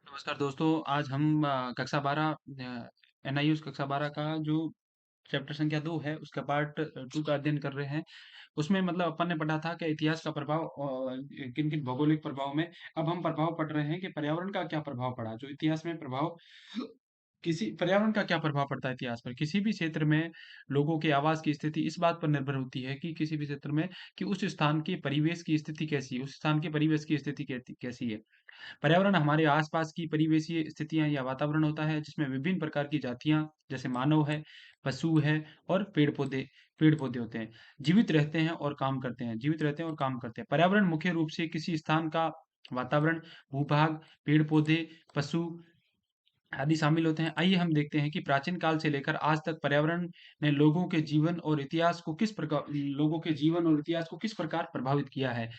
नमस्कार दोस्तों, आज हम कक्षा 12 एनआईएस कक्षा 12 का जो चैप्टर संख्या 2 है, उसका पार्ट 2 का अध्ययन कर रहे हैं। उसमें मतलब अपन ने पढ़ा था कि इतिहास का प्रभाव किन-किन भौगोलिक प्रभाव में। अब हम प्रभाव पढ़ रहे हैं कि पर्यावरण का क्या प्रभाव पड़ा। जो इतिहास में प्रभाव किसी पर्यावरण का क्या प्रभाव पड़ता है इतिहास पर? किसी भी क्षेत्र में लोगों के आवास की स्थिति इस बात पर निर्भर होती है कि किसी भी क्षेत्र में कि उस स्थान के परिवेश की स्थिति कैसी है, उस स्थान के परिवेश की स्थिति कैसी है। पर्यावरण हमारे आसपास की परिवेशीय स्थितियाँ या वातावरण होता है जिसमें विभिन्न प्रकार की जातियाँ जैसे मानव है, पशु है और पेड़-पौधे होते हैं। जीवित रहते हैं और काम करते हैं। पर्यावरण मुख्य रूप से किसी स्थान का वातावरण, भूभाग, पेड़-पौधे, पशु आदि शामिल होते हैं। आइए हम देखते हैं कि प्राचीन काल से लेकर आज तक पर्यावरण ने लोगों के जीवन और इतिहास को किस प्रकार प्रभावित किया है।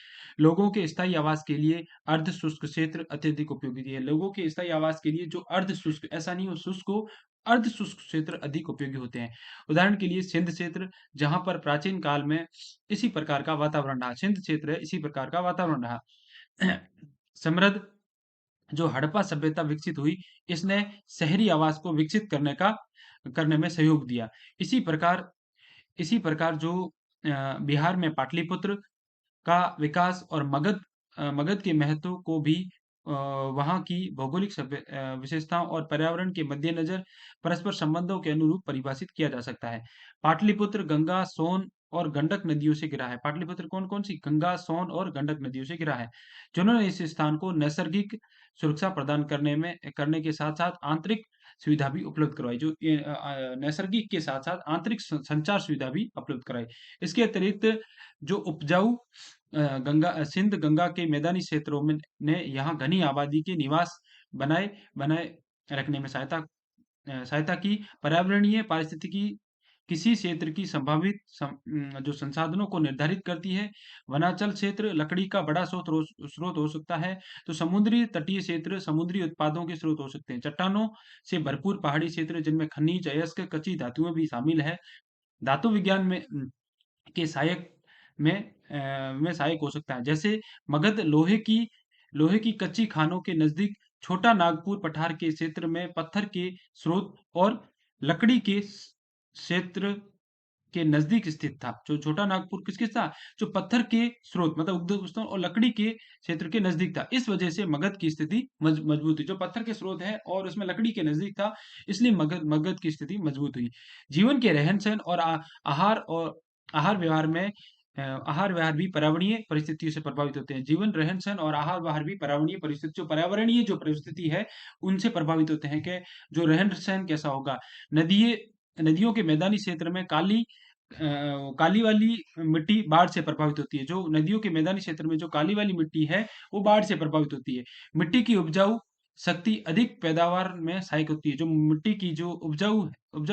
लोगों के स्थायी आवास के लिए अर्ध शुष्क क्षेत्र अत्यधिक उपयोगी है। लोगों के स्थायी आवास के लिए जो अर्ध शुष्क ऐसा नहीं हो शुष्क हो, अर्ध शुष्क क्षेत्र अधिक उपयोगी होते हैं। उदाहरण के लिए सिंध क्षेत्र जहाँ पर प्राचीन काल में इसी प्रकार का वातावरण रहा। सिंध क्षेत्र है इसी प्रकार का वातावरण रहा। समृद्ध जो हड़प्पा सभ्यता विकसित हुई, इसने शहरी आवास को विकसित करने में सहयोग दिया। इसी प्रकार इसी प्रकार जो बिहार में पाटलिपुत्र का विकास और मगध के महत्व को भी वहाँ की भौगोलिक विशेषताओं और पर्यावरण के मद्देनज़र परस्पर संबंधों के अनुरूप परिभाषित किया जा सकता है। पाटलिपुत्र गंगा, सोन और गंडक नदियों से घिरा है। पाटलिपुत्र कौन-कौन सी? गंगा, सोन और गंडक नदियों से घिरा है, जिन्होंने इस स्थान को नैसर्गिक सुरक्षा प्रदान करने के साथ-साथ आंतरिक सुविधा भी उपलब्ध करवाई। नैसर्गिक के साथ-साथ आंतरिक संचार सुविधा भी उपलब्ध कराई। इसके अतिरिक्त जो उपजाऊ सिंध गंगा के मैदानी क्षेत्रों में ने यहाँ घनी आबादी के निवास बनाए बनाए रखने में सहायता की। पर्यावरणीय पारिस्थितिकी किसी क्षेत्र की जो संसाधनों को निर्धारित करती है। वनांचल क्षेत्र लकड़ी का बड़ा स्रोत हो सकता है, तो समुद्री तटीय क्षेत्र समुद्री उत्पादों के स्रोत हो सकते हैं। चट्टानों से भरपूर पहाड़ी क्षेत्र जिनमें खनिज, अयस्क, कच्ची धातुएं भी शामिल है। धातु विज्ञान के सहायक में सहायक हो सकता है। जैसे मगध लोहे की कच्ची खानों के नजदीक, छोटा नागपुर पठार के क्षेत्र में पत्थर के स्रोत और लकड़ी के क्षेत्र के नजदीक स्थित था। जो छोटा नागपुर किसके था? जो पत्थर के स्रोत मतलब उद्गम स्थल और लकड़ी के क्षेत्र के नजदीक था। इस वजह से मगध की स्थिति मजबूत हुई। जो पत्थर के स्रोत है और उसमें लकड़ी के नजदीक था, इसलिए मगध की स्थिति मजबूत हुई। जीवन के रहन सहन और आहार व्यवहार में आहार व्यवहार भी पर्यावरणीय परिस्थितियों से प्रभावित होते हैं। जीवन रहन सहन और आहार व्यवहार भी पर्यावरणीय जो परिस्थिति है उनसे प्रभावित होते हैं कि जो रहन सहन कैसा होगा। नदियों के मैदानी क्षेत्र में काली वाली मिट्टी बाढ़ से प्रभावित होती है। जो नदियों के मैदानी क्षेत्र में जो काली वाली मिट्टी है, वो बाढ़ से प्रभावित होती है। मिट्टी की उपजाऊ शक्ति अधिक पैदावार में सहायक होती है। जो मिट्टी की जो उपजाऊ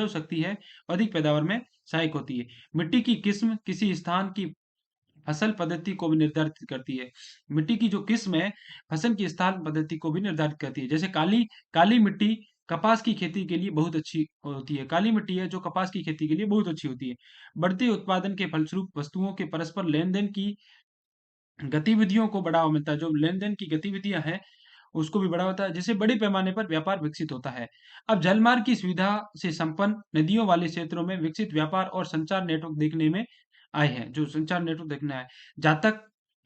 शक्ति है, अधिक पैदावार में सहायक होती है। मिट्टी की किस्म किसी स्थान की फसल पद्धति को भी निर्धारित करती है। मिट्टी की जो किस्म है, फसल की स्थान पद्धति को भी निर्धारित करती है। जैसे काली मिट्टी कपास की खेती के लिए बहुत अच्छी होती है। काली मिट्टी है जो कपास की खेती के लिए बहुत अच्छी होती है। बढ़ते उत्पादन के फलस्वरूप वस्तुओं के परस्पर लेन-देन की गतिविधियों को बढ़ावा मिलता है। जो लेन-देन की गतिविधियाँ हैं, उसको भी बढ़ावा होता है, जिससे बड़े पैमाने पर व्यापार विकसित होता है। अब जलमार्ग की सुविधा से संपन्न नदियों वाले क्षेत्रों में विकसित व्यापार और संचार नेटवर्क देखने में आए हैं, जो संचार नेटवर्क देखने आए। जातक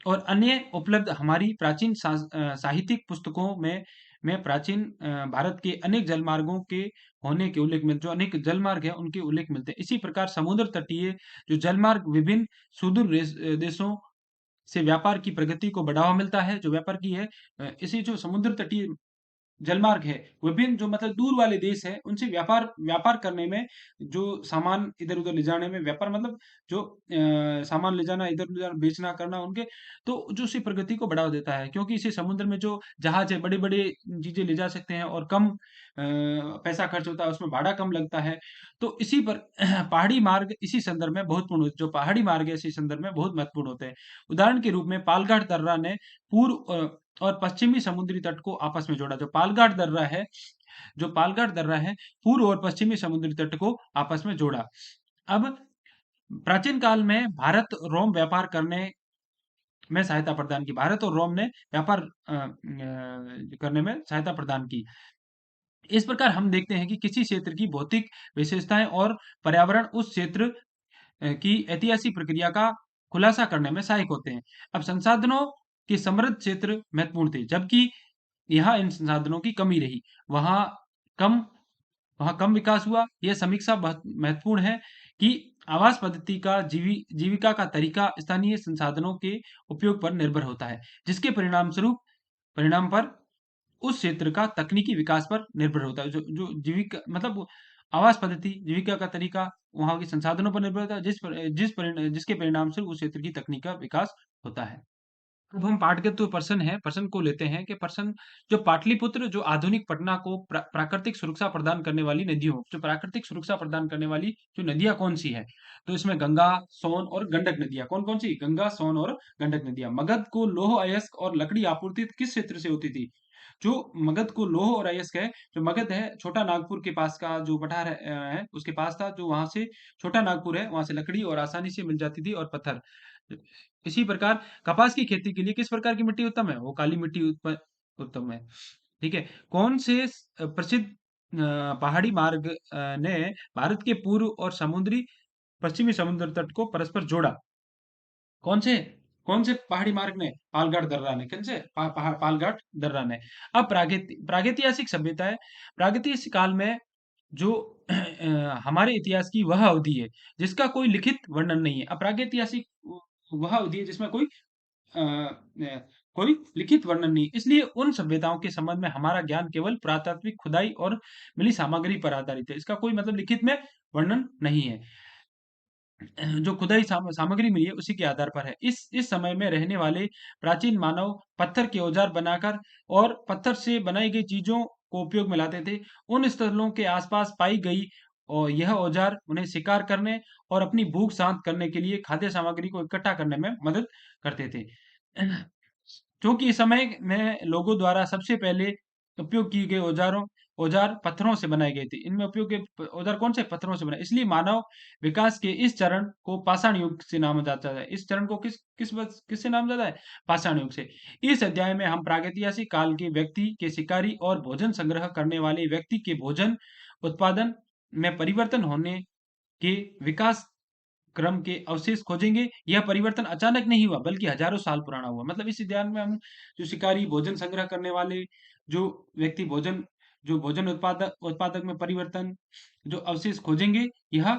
और अन्य उपलब्ध हमारी साहित्यिक पुस्तकों में प्राचीन भारत के अनेक जलमार्गों के होने के उल्लेख मिलते जो अनेक जलमार्ग हैं, उनके उल्लेख मिलते हैं। इसी प्रकार समुद्र तटीय जो जलमार्ग विभिन्न सुदूर देशों से व्यापार की प्रगति को बढ़ावा मिलता है। जो व्यापार की है इसी जो समुद्र तटीय जलमार्ग है, विभिन्न जो मतलब दूर वाले देश हैं, उनसे व्यापार व्यापार करने में, जो सामान इधर-उधर ले जाने में व्यापार मतलब जो सामान ले जाना, इधर-उधर बेचना करना उनके, तो जो उससे प्रगति को बढ़ावा देता है। क्योंकि इसे समुद्र में जो जहाज है, बड़े-बड़े चीज़ें ले जा सकते हैं और कम पैसा खर्च होता है, उसमें भाड़ा कम लगता है। तो इसी पर पहाड़ी मार्ग इसी संदर्भ में बहुत पूर्ण जो पहाड़ी मार्ग है, इसी संदर्भ में बहुत महत्वपूर्ण होते हैं। उदाहरण के रूप में पालघाट दर्रा ने और पश्चिमी समुद्री तट को आपस में जोड़ा। जो पालघाट दर्रा है, पूर्व और पश्चिमी समुद्री तट को आपस में जोड़ा। अब प्राचीन काल में भारत रोम व्यापार करने में सहायता प्रदान की। भारत और रोम ने व्यापार करने में सहायता प्रदान की। इस प्रकार हम देखते हैं कि किसी क्षेत्र की भौतिक विशेषताएं और पर्यावरण उस क्षेत्र की ऐतिहासिक प्रक्रिया का खुलासा करने में सहायक होते हैं। अब संसाधनों के समृद्ध क्षेत्र महत्वपूर्ण थे, जबकि यहाँ इन संसाधनों की कमी रही। वहाँ कम वहाँ कम विकास हुआ। यह समीक्षा बहुत महत्वपूर्ण है कि आवास पद्धति का जीविका का तरीका स्थानीय संसाधनों के उपयोग पर निर्भर होता है, जिसके परिणाम पर उस क्षेत्र का तकनीकी विकास पर निर्भर होता है। जो जो जीविका मतलब आवास पद्धति, जीविका का तरीका वहाँ के संसाधनों पर निर्भर होता है, जिसके परिणाम से उस क्षेत्र की तकनीक का विकास होता है। अब हम पाटलिपुत्र प्रश्न है, प्रश्न को लेते हैं कि प्रश्न जो पाटलिपुत्र जो आधुनिक पटना को प्राकृतिक सुरक्षा प्रदान करने वाली नदियों जो प्राकृतिक सुरक्षा प्रदान करने वाली जो नदियां कौन सी है? तो इसमें गंगा, सोन और गंडक नदियां कौन कौन सी? गंगा, सोन और गंडक नदियां। मगध को लौह अयस्क और लकड़ी आपूर्ति किस क्षेत्र से होती थी? जो मगध को लौह और अयस्क है, जो मगध है छोटा नागपुर के पास का जो पठार है उसके पास था, जो वहां से छोटा नागपुर है वहां से लकड़ी और आसानी से मिल जाती थी और पत्थर। इसी प्रकार कपास की खेती के लिए किस प्रकार की मिट्टी उत्तम है? वो काली मिट्टी उत्तम है। ठीक है। कौन से प्रसिद्ध पहाड़ी मार्ग ने भारत के पूर्व और पश्चिमी समुद्र तट को परस्पर जोड़ा? कौन से कौन से पहाड़ी मार्ग ने? पालघाट दर्रा ने। कौन से पालघाट दर्रा ने। अब प्रागैतिहासिक सभ्यता है। प्रागैतिहासिक काल में जो हमारे इतिहास की वह अवधि है जिसका कोई लिखित वर्णन नहीं है। अप्रागैतिहासिक वह अवधि है जिसमें कोई लिखित वर्णन नहीं, इसलिए उन सभ्यताओं के संबंध में हमारा ज्ञान केवल पुरातात्विक खुदाई और मिली सामग्री पर आधारित है। इसका कोई मतलब लिखित में वर्णन नहीं है। जो खुदाई सामग्री मिली है उसी के आधार पर है। इस समय में रहने वाले प्राचीन मानव पत्थर के औजार बनाकर और पत्थर से बनाई गई चीजों को उपयोग में लाते थे। उन स्थलों के आसपास पाई गई और यह औजार उन्हें शिकार करने और अपनी भूख शांत करने के लिए खाद्य सामग्री को इकट्ठा करने में मदद करते थे। क्योंकि इस समय में लोगों द्वारा सबसे पहले उपयोग किए गए औजार पत्थरों से बनाए गए थे। इनमें उपयोग के औजार कौन से? पत्थरों से बने। इसलिए मानव विकास के इस चरण को पाषाण युग से नाम जाता है। इस चरण को किससे नाम जाता है? पाषाण युग से। इस अध्याय में हम प्रागैतिहासिक काल के व्यक्ति के शिकारी और भोजन संग्रह करने वाले व्यक्ति के भोजन उत्पादन में परिवर्तन होने के विकास क्रम के अवशेष खोजेंगे। यह परिवर्तन अचानक नहीं हुआ बल्कि हजारों साल पुराना हुआ। मतलब इस अध्ययन में हम जो शिकारी, भोजन संग्रह करने वाले, जो व्यक्ति जो भोजन उत्पादक में परिवर्तन, जो अवशेष खोजेंगे, यह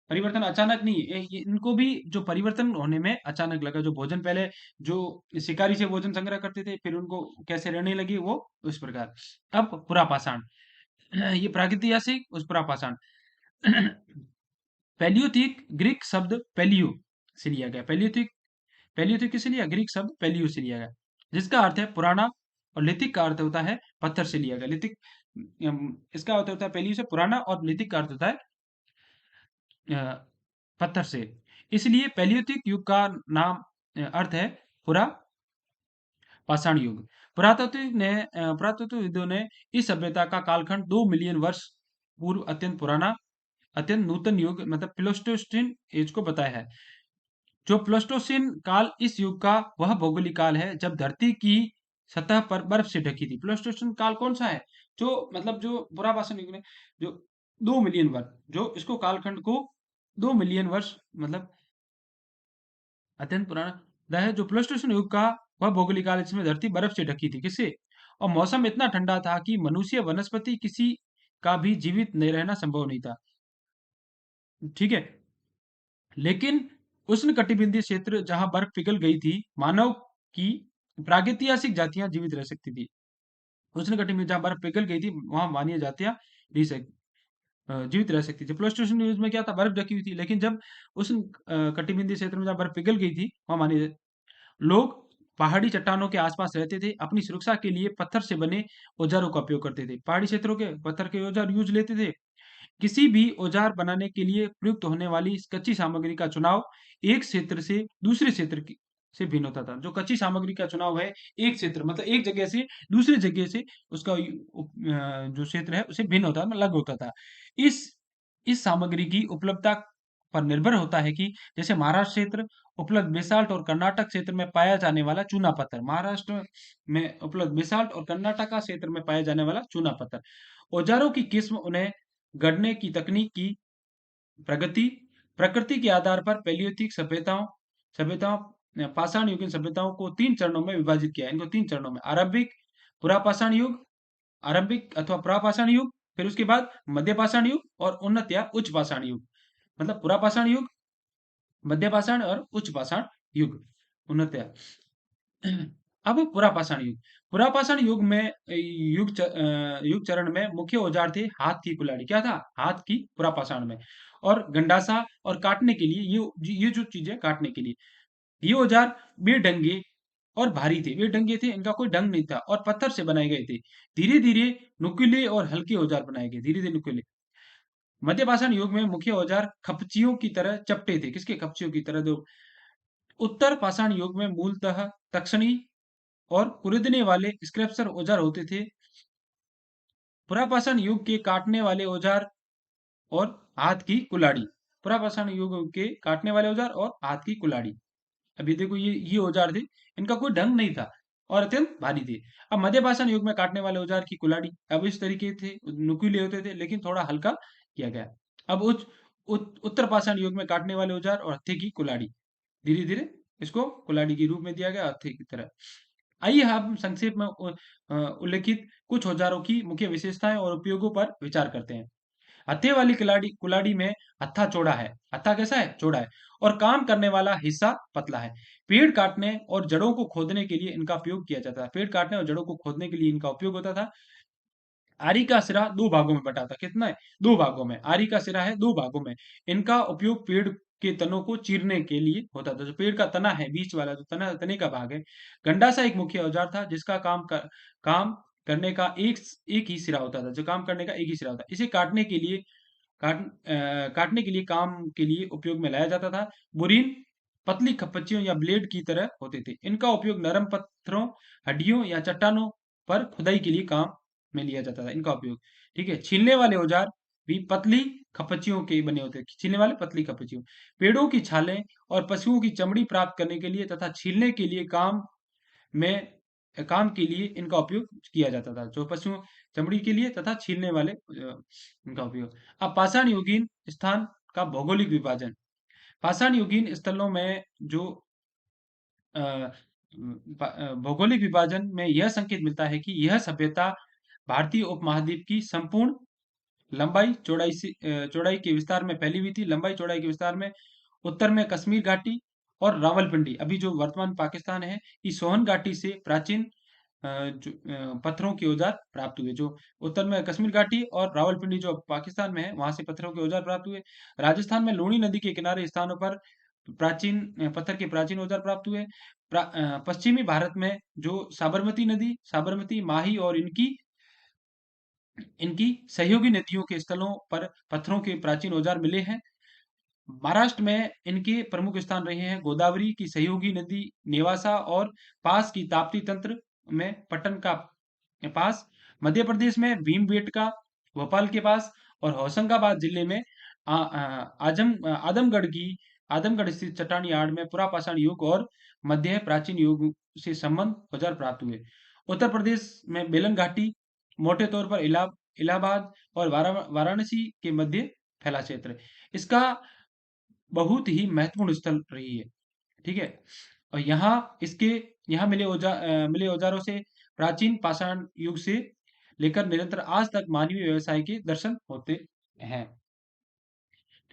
परिवर्तन अचानक नहीं है। इनको भी जो परिवर्तन होने में अचानक लगा। जो भोजन पहले जो शिकारी से भोजन संग्रह करते थे, फिर उनको कैसे रहने लगे वो उस प्रकार। अब पुरापाषाण, ये प्रागैतिहासिक उस पुरापाषाण। पैलियोथिक ग्रीक शब्द पैलियो से लिया गया। पैलियोथिक किसे लिया? ग्रीक शब्द पैलियो से लिया गया, जिसका अर्थ है पुराना, और लिथिक का अर्थ होता है पत्थर से लिया गया। इसका अर्थ होता है पैलियो से पुराना, और लिथिक का अर्थ होता है अ, पत्थर से। इसलिए पैलियोथिक युग का नाम अर्थ है पुरा पाषाण युग। पुरातत्वविदों ने इस सभ्यता का कालखंड 2 मिलियन वर्ष पूर्व अत्यंत नूतन युग मतलब प्लेस्टोसीन एज को बताया है। जो प्लेस्टोसीन काल इस युग का वह भौगोलिक काल है जब धरती की सतह पर बर्फ से ढकी थी। प्लेस्टोसीन काल कौन सा है? जो मतलब जो पुरापाषाण युग में जो 2 मिलियन वर्ष, जो इसको कालखंड को 2 मिलियन वर्ष मतलब अत्यंत पुराना है। जो प्लेस्टोसीन युग का वह भौगोलिक काल जिसमें धरती बर्फ से ढकी थी। किससे? और मौसम इतना ठंडा था कि मनुष्य, वनस्पति किसी का भी जीवित नहीं रहना संभव नहीं था। ठीक है। लेकिन उष्णकटिबंधीय क्षेत्र जहां बर्फ पिघल गई थी, मानव की प्रागैतिहासिक जातियां जीवित रह सकती थी। उष्णकटिबंधीय जहां बर्फ पिघल गई थी वहां मानवीय जातियां रह सक जीवित रह सकती थी। प्लेस्टोसीन युग में क्या था? बर्फ ढकी हुई थी। लेकिन जब उष्ण कटिबंधीय क्षेत्र में जहां बर्फ पिघल गई थी वहां मानवीय लोग पहाड़ी चट्टानों के आसपास रहते थे। अपनी सुरक्षा के लिए पत्थर से बने औजारों का उपयोग करते थे। पहाड़ी क्षेत्रों के पत्थर के औजार यूज लेते थे। किसी भी औजार बनाने के लिए प्रयुक्त होने वाली इस कच्ची सामग्री का चुनाव एक क्षेत्र से दूसरे से भिन्न होता था। जो कच्ची सामग्री का चुनाव है एक क्षेत्र मतलब एक जगह से दूसरी जगह से उसका जो क्षेत्र है उसे भिन्न होता था, अलग होता था। इस इस सामग्री की उपलब्धता पर निर्भर होता है कि जैसे महाराष्ट्र क्षेत्र उपलब्ध बेसाल्ट और कर्नाटक क्षेत्र में पाया जाने वाला चूना पत्थर, महाराष्ट्र में उपलब्ध बेसाल्ट और कर्नाटक क्षेत्र में पाया जाने वाला चूना पत्थर। औजारों की किस्म, उन्हें गढ़ने की तकनीक की प्रगति, प्रकृति के आधार पर पैलियोलिथिक सभ्यताओं पाषाण युगीन सभ्यताओं को 3 चरणों में विभाजित किया है। इनको 3 चरणों में, आरंभिक, पुरापाषाण युग, आरंभिक अथवा प्रापाषाण युग, फिर उसके बाद मध्य पाषाण युग और उन्नत या उच्च पाषाण युग। मतलब पुरापाषाण युग, मध्य पाषाण और उच्च पाषाण युग, उन्नत या अब पुरापाषाण युग। पुरापाषाण युग में युग चरण में मुख्य औजार थे हाथ की कुल्हाड़ी। क्या था? हाथ की, पुरापाषाण में। और गंडासा, और काटने के लिए ये जो चीजें काटने के लिए ये औजार बेढंगे और भारी थे। बेढंगे थे, इनका कोई ढंग नहीं था और पत्थर से बनाए गए थे। धीरे धीरे नुकीले और हल्के औजार बनाए गए, धीरे धीरे नुकीले। मध्य पाषाण युग में मुख्य औजार खपचियों की तरह चपटे थे। किसके? खपचियों की तरह। दो उत्तर पाषाण युग में मूलतः तक्षणी और कुरेदने वाले स्क्रैप्सर औजार होते थे। पुरापाषाण युग के काटने वाले औजार और हाथ की कुल्हाड़ी। पुरापाषाण युग के काटने वाले औजार और हाथ की कुल्हाड़ी। अभी देखो, ये औजार थे, इनका कोई ढंग नहीं था और अत्यंत भारी थे। अब मध्य पाषाण युग में काटने वाले औजार की कुल्हाड़ी अब इस तरीके थे, नुकीले होते थे लेकिन थोड़ा हल्का किया गया। अब उत्तर पाषाण युग में काटने वाले औजार और हत्थे की कुल्हाड़ी, धीरे धीरे इसको कुल्हाड़ी के रूप में दिया गया, हत्थे की तरह। आइए हम संक्षेप में उल्लेखित कुछ औजारों की मुख्य विशेषताएं और उपयोगों पर विचार करते हैं। हत्थे वाली कुल्हाड़ी कुल्हाड़ी में हत्था चौड़ा है। हत्था कैसा है? चौड़ा है। और काम करने वाला हिस्सा पतला है। पेड़ काटने और जड़ों को खोदने के लिए इनका उपयोग किया जाता है। पेड़ काटने और जड़ों को खोदने के लिए इनका उपयोग होता था। आरी का सिरा 2 भागों में बटा था। कितना है? 2 भागों में। आरी का सिरा है 2 भागों में। इनका उपयोग पेड़ के तनों को चीरने के लिए होता था। जो पेड़ का तना है, बीच वाला जो तने का भाग है, गंडासा एक मुख्य औजार था जिसका काम करने का एक ही सिरा होता था। जो काम करने का एक ही सिरा होता था। इसे काटने के लिए काम के लिए उपयोग में लाया जाता था। बुरीन पतली खपच्चियों या ब्लेड की तरह होते थे। इनका उपयोग नरम पत्थरों, हड्डियों या चट्टानों पर खुदाई के लिए काम में लिया जाता था। इनका उपयोग, ठीक है। छीलने वाले औजार भी पतली खपच्चियों के बने होते थे। छीलने वाले पतली खपच्चियों, पेड़ों की छालें और पशुओं की चमड़ी प्राप्त करने के लिए तथा छीलने के लिए में काम के लिए इनका उपयोग किया जाता था। जो पशु चमड़ी के लिए तथा छीलने वाले इनका उपयोग। अब पाषाण युगीन स्थान का भौगोलिक विभाजन। पाषाण युगीन स्थलों में जो भौगोलिक विभाजन में यह संकेत मिलता है कि यह सभ्यता भारतीय उपमहाद्वीप की संपूर्ण चौड़ाई के विस्तार में फैली हुई थी। लंबाई चौड़ाई के विस्तार में उत्तर में कश्मीर घाटी और रावलपिंडी, अभी जो वर्तमान पाकिस्तान है, की सोहन घाटी से प्राचीन पत्थरों के औजार प्राप्त हुए। जो उत्तर में कश्मीर घाटी और रावलपिंडी जो पाकिस्तान में है, वहां से पत्थरों के औजार प्राप्त हुए। राजस्थान में लूणी नदी के किनारे स्थानों पर पत्थर के प्राचीन औजार प्राप्त हुए। पश्चिमी भारत में जो साबरमती नदी, साबरमती, माही और इनकी इनकी सहयोगी नदियों के स्थलों पर पत्थरों के प्राचीन औजार मिले हैं। महाराष्ट्र में इनके प्रमुख स्थान रहे हैं गोदावरी की सहयोगी नदी नेवासा और पास की ताप्ती तंत्र में पटन का पास। मध्य प्रदेश में भीमबेटका भोपाल के पास और होशंगाबाद जिले में आदमगढ़ स्थित चट्टानी आड़ में पुरापाषाण युग और मध्य प्राचीन युग से संबंध औजार प्राप्त हुए। उत्तर प्रदेश में बेलन घाटी, मोटे तौर पर इलाहाबाद और वाराणसी के मध्य फैला क्षेत्र है। इसका बहुत ही महत्वपूर्ण स्थल रही है, ठीक है। और यहाँ मिले औजारों से प्राचीन पाषाण युग से लेकर निरंतर आज तक मानवीय व्यवसाय के दर्शन होते हैं,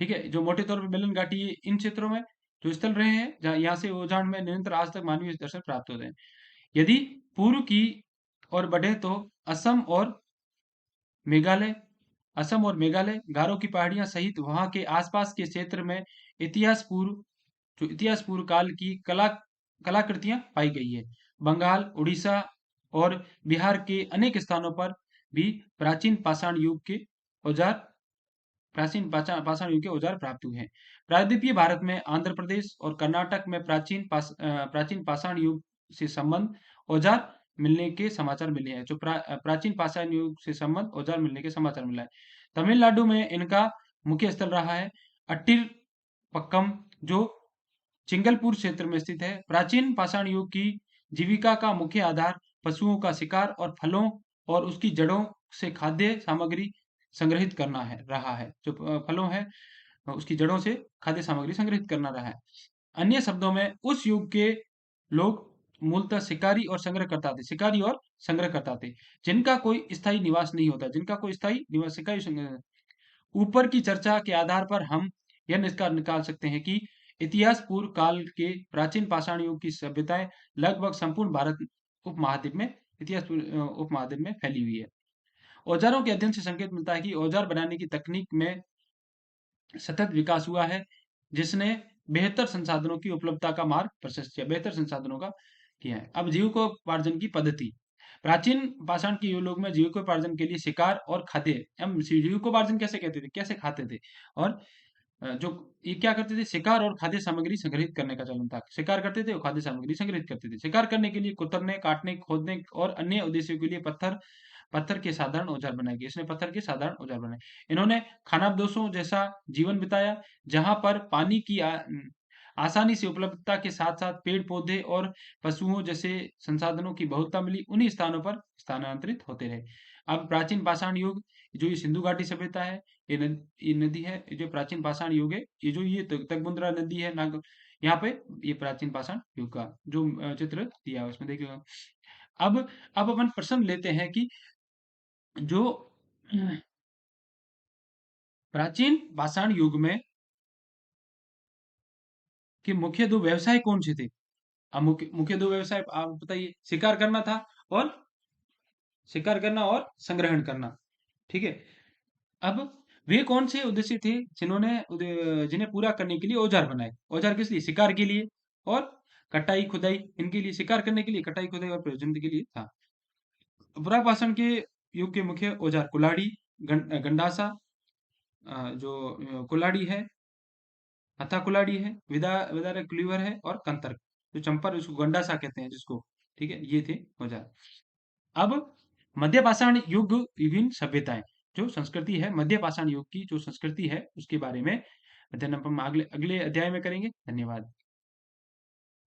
ठीक है। जो मोटे तौर पर बेलन घाटी, ये इन क्षेत्रों में जो स्थल रहे हैं जहाँ यहाँ से ओजान में निरंतर आज तक मानवीय दर्शन प्राप्त होते हैं। यदि पूर्व की ओर बढ़े तो मेघालय मेघालय, गारो की पहाड़ियां सहित वहां के आसपास के क्षेत्र में इतिहास पूर्व काल की कलाकृतियां पाई गई है। बंगाल, उड़ीसा और बिहार के अनेक स्थानों पर भी पाषाण युग के औजार प्राप्त हुए हैं। प्रायद्वीपीय भारत में आंध्र प्रदेश और कर्नाटक में प्राचीन पाषाण युग से संबंध औजार मिलने के समाचार मिले हैं। जो प्राचीन पाषाण युग से संबंध औजार मिलने के समाचार मिला है। तमिलनाडु में इनका मुख्य स्थल रहा है। पक्कम, जो चिंगलपुर क्षेत्र में स्थित है। प्राचीन पाषाण युग की जीविका का मुख्य आधार पशुओं का शिकार और फलों और उसकी जड़ों से खाद्य सामग्री संग्रहित करना है रहा है। जो फलों है उसकी जड़ों से खाद्य सामग्री संग्रहित करना रहा है। अन्य शब्दों में उस युग के लोग मूलतः शिकारी और संग्रहकर्ता थे। शिकारी और संग्रहकर्ता थे, जिनका कोई स्थायी निवास नहीं होता, जिनका कोई स्थायी निवास शिकारी ऊपर की चर्चा के आधार पर हम यह निष्कर्ष निकाल सकते हैं कि इतिहास पूर्व काल के प्राचीन पाषाण युग की सभ्यताएं लगभग संपूर्ण भारत उपमहाद्वीप में उपमहाद्वीप में फैली हुई है। औजारों के अध्ययन से संकेत मिलता है कि औजार बनाने की तकनीक में सतत विकास हुआ है, जिसने बेहतर संसाधनों की उपलब्धता का मार्ग प्रशस्त किया, बेहतर संसाधनों का किया है। अब जीविकोपार्जन की पद्धति। प्राचीन पाषाण के युग में जीविकोपार्जन के लिए शिकार और खाद्य, हम जीविकोपार्जन कैसे कहते थे, कैसे खाते थे, और जो ये क्या करते थे, शिकार और खाद्य सामग्री संग्रहित करने का चलन था। शिकार करते थे और खाद्य सामग्री संग्रहित करते थे। शिकार करने के लिए कुतरने, काटने, खोदने और अन्य उद्देश्यों के लिए पत्थर पत्थर के साधारण औजार बनाए गए। इसने पत्थर के साधारण औजार बनाए। इन्होंने खानाबदोशों जैसा जीवन बिताया, जहां पर पानी की आसानी से उपलब्धता के साथ-साथ पेड़-पौधे और पशुओं जैसे संसाधनों की बहुलता मिली, उन्हीं स्थानों पर स्थानांतरित होते रहे। अब प्राचीन पाषाण युग, जो ये सिंधु घाटी सभ्यता है, ये नदी है, ये जो प्राचीन पाषाण युग है, ये जो ये तगबुंदरा नदी है, नाग, यहाँ पे ये प्राचीन पाषाण युग का जो चित्र दिया है उसमें देखिएगा। अब अब अपन प्रश्न लेते हैं कि जो प्राचीन पाषाण युग में के मुख्य दो व्यवसाय कौन से थे? अब मुख्य मुख्य दो व्यवसाय आप बताइए। और शिकार करना और संग्रहण करना, ठीक है। अब वे कौन से उद्देश्य थे जिन्हें पूरा करने के लिए औजार बनाए? औजार किस लिए? शिकार के लिए और कटाई खुदाई, इनके लिए, शिकार करने के लिए, कटाई खुदाई और प्रयोजन के लिए था। पुरापाषाण के युग के मुख्य औजार कुल्हाड़ी, गंडासा, कुल्हाड़ी है, हथा कुल्हाड़ी है, विदारक क्लीवर है, और कंतर, जो चंपर, उसको गंडासा कहते हैं जिसको, ठीक है, ये थे औजार। अब मध्य पाषाण युग विभिन्न सभ्यताएं, जो संस्कृति है मध्य पाषाण युग की, जो संस्कृति है उसके बारे में अध्ययन हम अगले अगले अध्याय में करेंगे। धन्यवाद।